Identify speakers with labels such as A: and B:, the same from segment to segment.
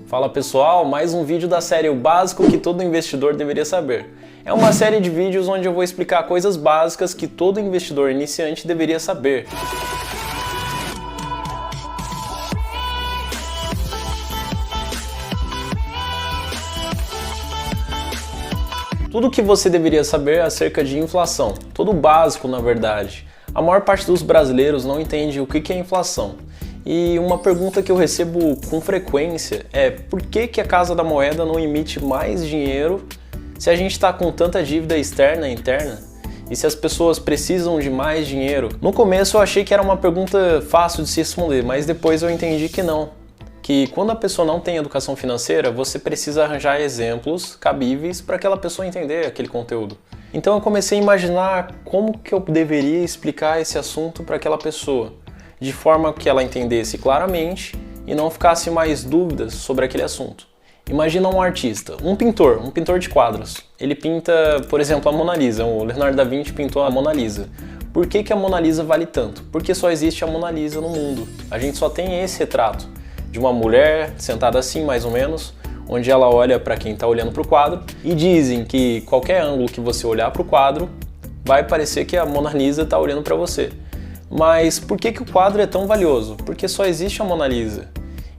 A: Fala pessoal, mais um vídeo da série O Básico que todo investidor deveria saber. É uma série de vídeos onde eu vou explicar coisas básicas que todo investidor iniciante deveria saber. Tudo o que você deveria saber acerca de inflação, todo o básico na verdade. A maior parte dos brasileiros não entende o que é inflação. E uma pergunta que eu recebo com frequência é por que a Casa da Moeda não emite mais dinheiro se a gente está com tanta dívida externa e interna? E se as pessoas precisam de mais dinheiro? No começo eu achei que era uma pergunta fácil de se responder, mas depois eu entendi que não. Que quando a pessoa não tem educação financeira, você precisa arranjar exemplos cabíveis para aquela pessoa entender aquele conteúdo. Então eu comecei a imaginar como que eu deveria explicar esse assunto para aquela pessoa, de forma que ela entendesse claramente e não ficasse mais dúvidas sobre aquele assunto. Imagina um artista, um pintor de quadros. Ele pinta, por exemplo, a Mona Lisa. O Leonardo da Vinci pintou a Mona Lisa. Por que a Mona Lisa vale tanto? Porque só existe a Mona Lisa no mundo. A gente só tem esse retrato de uma mulher sentada assim, mais ou menos, onde ela olha para quem está olhando para o quadro, e dizem que qualquer ângulo que você olhar para o quadro vai parecer que a Mona Lisa está olhando para você. Mas por que o quadro é tão valioso? Porque só existe a Mona Lisa.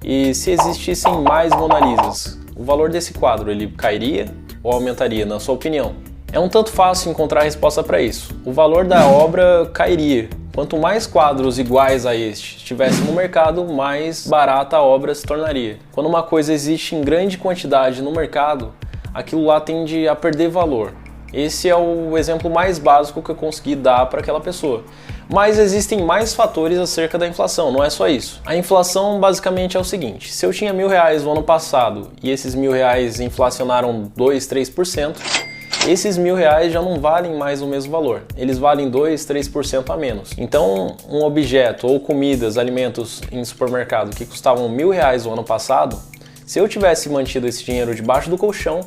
A: E se existissem mais Mona Lisas, o valor desse quadro ele cairia ou aumentaria, na sua opinião? É um tanto fácil encontrar a resposta para isso. O valor da obra cairia. Quanto mais quadros iguais a este estivesse no mercado, mais barata a obra se tornaria. Quando uma coisa existe em grande quantidade no mercado, aquilo lá tende a perder valor. Esse é o exemplo mais básico que eu consegui dar para aquela pessoa. Mas existem mais fatores acerca da inflação, não é só isso. A inflação basicamente é o seguinte: se eu tinha R$1.000 no ano passado e esses R$1.000 inflacionaram 2, 3%, esses R$1.000 já não valem mais o mesmo valor. Eles valem 2, 3% a menos. Então, um objeto ou comidas, alimentos em supermercado que custavam R$1.000 no ano passado, se eu tivesse mantido esse dinheiro debaixo do colchão,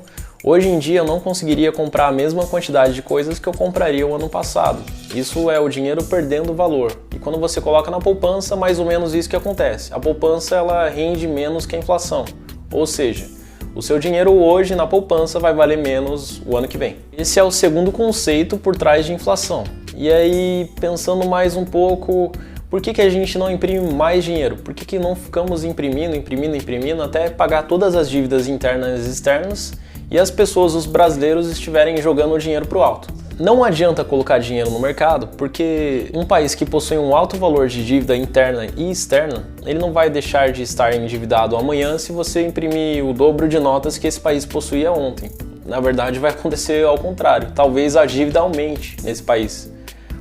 A: hoje em dia eu não conseguiria comprar a mesma quantidade de coisas que eu compraria o ano passado. Isso é o dinheiro perdendo valor. E quando você coloca na poupança, mais ou menos isso que acontece. A poupança ela rende menos que a inflação. Ou seja, o seu dinheiro hoje na poupança vai valer menos o ano que vem. Esse é o segundo conceito por trás de inflação. E aí, pensando mais um pouco, por que a gente não imprime mais dinheiro? Por que não ficamos imprimindo até pagar todas as dívidas internas e externas e as pessoas, os brasileiros, estiverem jogando o dinheiro para o alto? Não adianta colocar dinheiro no mercado, porque um país que possui um alto valor de dívida interna e externa, ele não vai deixar de estar endividado amanhã se você imprimir o dobro de notas que esse país possuía ontem. Na verdade, vai acontecer ao contrário. Talvez a dívida aumente nesse país.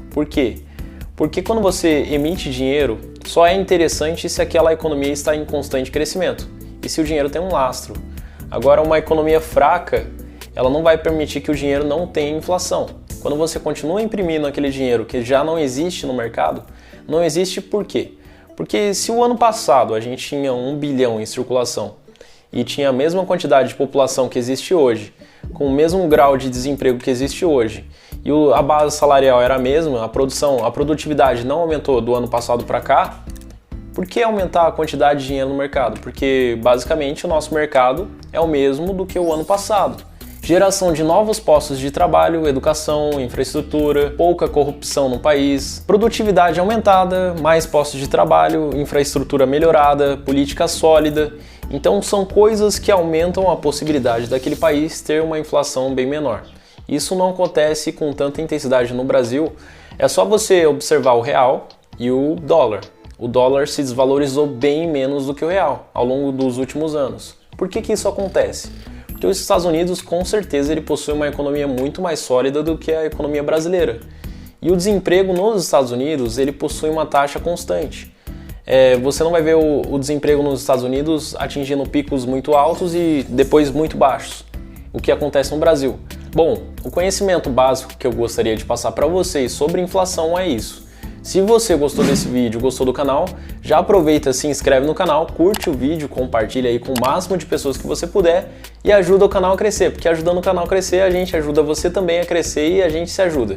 A: Por quê? Porque quando você emite dinheiro, só é interessante se aquela economia está em constante crescimento e se o dinheiro tem um lastro. Agora, uma economia fraca, ela não vai permitir que o dinheiro não tenha inflação. Quando você continua imprimindo aquele dinheiro que já não existe no mercado, não existe por quê? Porque se o ano passado a gente tinha 1 bilhão em circulação e tinha a mesma quantidade de população que existe hoje, com o mesmo grau de desemprego que existe hoje, e a base salarial era a mesma, a produtividade não aumentou do ano passado para cá, por que aumentar a quantidade de dinheiro no mercado? Porque basicamente o nosso mercado é o mesmo do que o ano passado. Geração de novos postos de trabalho, educação, infraestrutura, pouca corrupção no país, produtividade aumentada, mais postos de trabalho, infraestrutura melhorada, política sólida. Então são coisas que aumentam a possibilidade daquele país ter uma inflação bem menor. Isso não acontece com tanta intensidade no Brasil, é só você observar o real e o dólar. O dólar se desvalorizou bem menos do que o real ao longo dos últimos anos. Por que isso acontece? Porque os Estados Unidos, com certeza, ele possui uma economia muito mais sólida do que a economia brasileira. E o desemprego nos Estados Unidos, ele possui uma taxa constante. Você não vai ver o desemprego nos Estados Unidos atingindo picos muito altos e depois muito baixos, o que acontece no Brasil. Bom, o conhecimento básico que eu gostaria de passar para vocês sobre inflação é isso. Se você gostou desse vídeo, gostou do canal, já aproveita, se inscreve no canal, curte o vídeo, compartilha aí com o máximo de pessoas que você puder e ajuda o canal a crescer, porque ajudando o canal a crescer, a gente ajuda você também a crescer e a gente se ajuda.